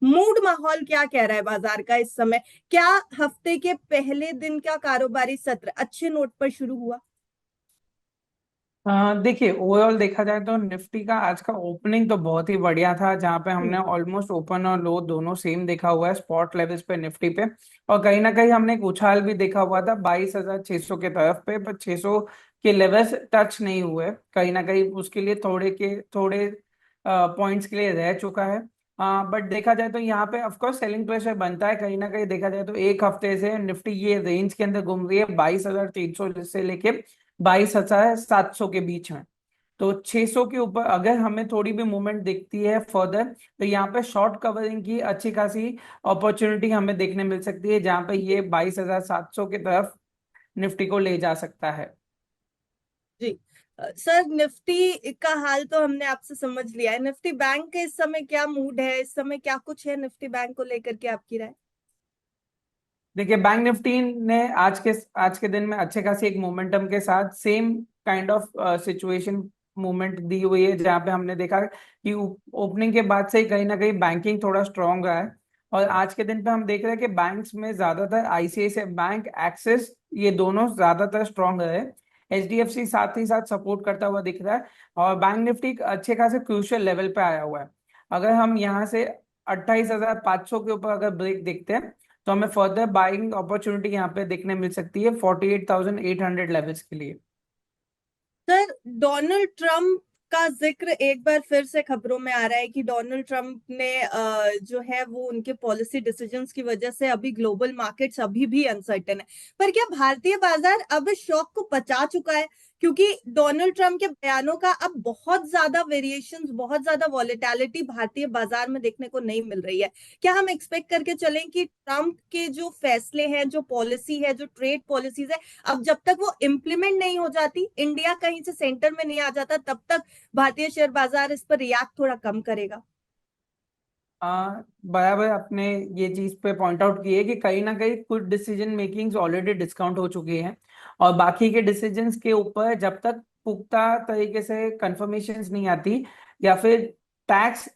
Mood माहौल क्या कह रहा है बाजार का इस समय? क्या हफ्ते के पहले दिन का कारोबारी सत्र अच्छे नोट पर शुरू हुआ? देखिए, ओवरऑल देखा जाए तो निफ्टी का आज का ओपनिंग तो बहुत ही बढ़िया था, जहां पे हमने हम्म। ऑलमोस्ट ओपन और लो दोनों सेम देखा हुआ है स्पॉट लेवल्स पे निफ्टी पे। और कहीं ना कहीं हमने एक उछाल भी देखा हुआ था 22,600 के तरफ पे, पर 600 के लेवल्स टच नहीं हुए। कहीं ना कहीं उसके लिए थोड़े पॉइंट्स के लिए रह चुका है। बट देखा जाए तो यहाँ पे ऑफकोर्स सेलिंग प्रेशर बनता है। कहीं ना कहीं देखा जाए तो एक हफ्ते से निफ्टी ये रेंज के अंदर घूम रही है 22,300 से लेके 22,700 के बीच में। तो 600 के ऊपर अगर हमें थोड़ी भी मूवमेंट दिखती है फर्दर, तो यहाँ पे शॉर्ट कवरिंग की अच्छी खासी अपॉर्चुनिटी हमें देखने मिल सकती है, जहाँ पे ये 22,700 की तरफ निफ्टी को ले जा सकता है। जी। सर, निफ्टी का हाल तो हमने आपसे समझ लिया है। निफ्टी बैंक के इस समय क्या मूड है? इस समय क्या कुछ है निफ्टी बैंक को लेकर के, आपकी राय? देखिए, बैंक निफ्टी ने आज के दिन में अच्छे खासी एक मोमेंटम के साथ same kind of situation movement दी हुई है, जहाँ पे हमने देखा कि ओपनिंग के बाद से ही कहीं ना कहीं बैंकिंग थोड़ा स्ट्रांग रहा है। और आज के दिन पे हम देख रहे हैं कि बैंक्स में ज्यादातर आईसीआईसीआई बैंक, एक्सिस, ये दोनों ज्यादातर स्ट्रांग रहे। एचडीएफसी साथ ही साथ सपोर्ट करता हुआ दिख रहा है। और बैंक निफ्टी एक अच्छे खासे क्रूशियल लेवल पे आया हुआ है। अगर हम यहाँ से 28,500 के ऊपर अगर ब्रेक देखते हैं, तो हमें फर्दर बाइंग अपॉर्चुनिटी यहाँ पे देखने मिल सकती है 48,800 लेवल्स के लिए। सर, डोनाल्ड ट्रंप का जिक्र एक बार फिर से खबरों में आ रहा है कि डोनाल्ड ट्रंप ने जो है वो उनके पॉलिसी डिसीजंस की वजह से अभी ग्लोबल मार्केट्स अभी भी अनसर्टेन है। पर क्या भारतीय बाजार अब इस शॉक को पचा चुका है? क्योंकि डोनाल्ड ट्रंप के बयानों का अब बहुत ज्यादा वेरिएशंस, बहुत ज्यादा वॉलेटिलिटी भारतीय बाजार में देखने को नहीं मिल रही है। क्या हम एक्सपेक्ट करके चलें कि ट्रंप के जो फैसले हैं, जो पॉलिसी है, जो ट्रेड पॉलिसीज है, अब जब तक वो इम्प्लीमेंट नहीं हो जाती, इंडिया कहीं से सेंटर में नहीं आ जाता, तब तक भारतीय शेयर बाजार इस पर रिएक्ट थोड़ा कम करेगा? बराबर आपने ये चीज पे पॉइंट आउट की है कि कहीं ना कहीं कुछ डिसीजन मेकिंग्स ऑलरेडी डिस्काउंट हो चुकी हैं। और बाकी के डिसीजंस के ऊपर जब तक पुख्ता तरीके से कंफर्मेशंस नहीं आती, या फिर टैक्स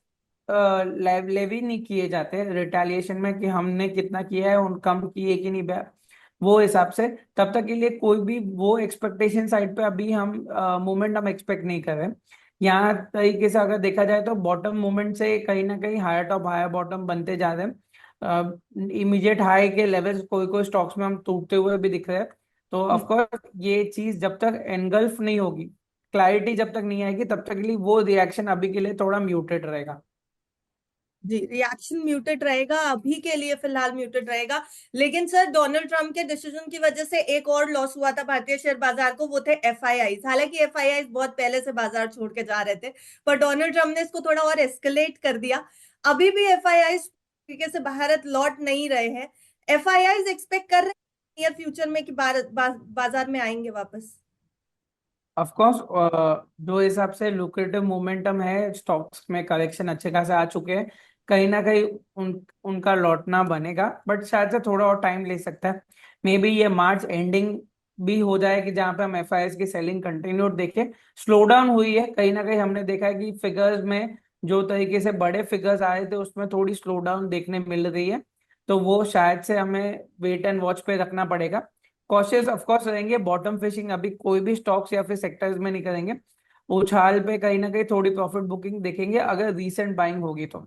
लेवी नहीं किए जाते रिटेलिएशन में कि हमने कितना किया है, उन कम किए कि नहीं, वो हिसाब से, तब तक के लिए कोई भी वो एक्सपेक्टेशन साइड पे अभी हम मूवमेंट हम एक्सपेक्ट नहीं कर रहे। यहाँ तरीके से अगर देखा जाए तो बॉटम मूवमेंट से कहीं ना कहीं हायर टॉप हायर बॉटम बनते जा रहे हैं। इमीडिएट हाई के लेवल्स कोई कोई स्टॉक्स में हम टूटते हुए भी दिख रहे हैं। तो ऑफ कोर्स ये चीज जब तक एनगल्फ नहीं होगी, क्लैरिटी जब तक नहीं आएगी, तब तक के लिए वो रिएक्शन अभी के लिए थोड़ा म्यूटेड रहेगा। जी, रिएक्शन म्यूटेड रहेगा, अभी के लिए फिलहाल म्यूटेड रहेगा। लेकिन सर, डोनाल्ड ट्रंप के डिसीजन की वजह से एक और लॉस हुआ था भारतीय शेयर बाजार को, वो थे एफआईआई। हालांकि एफआईआई बहुत पहले से बाजार छोड़ के जा रहे थे, पर डोनाल्ड ट्रंप ने इसको थोड़ा और एस्केलेट कर दिया। अभी भी एफआईआई तरीके से भारत लौट नहीं रहे हैं। एफआईआई एक्सपेक्ट कर रहे हैं नियर फ्यूचर में कि भारत बाजार में आएंगे वापस? ऑफ कोर्स, जो हिसाब से लुक्रेटिव मोमेंटम है स्टॉक्स में, करेक्शन अच्छे खासे आ चुके हैं। कहीं ना कहीं उनका लौटना बनेगा, बट शायद से थोड़ा और टाइम ले सकता है। मे बी ये मार्च एंडिंग भी हो जाए कि जहां पे हम एफआईएस की सेलिंग कंटिन्यूड देखें। स्लो डाउन हुई है, कहीं ना कहीं हमने देखा है कि फिगर्स में जो तरीके से बड़े फिगर्स आए थे उसमें थोड़ी स्लो डाउन देखने मिल रही है। तो वो शायद से हमें वेट एंड वॉच पे रखना पड़ेगा। कॉशियस ऑफ कोर्स रहेंगे, बॉटम फिशिंग अभी कोई भी स्टॉक्स या फिर सेक्टर्स में नहीं करेंगे। उछाल पे कहीं ना कहीं थोड़ी प्रॉफिट बुकिंग देखेंगे अगर रीसेंट बाइंग होगी तो।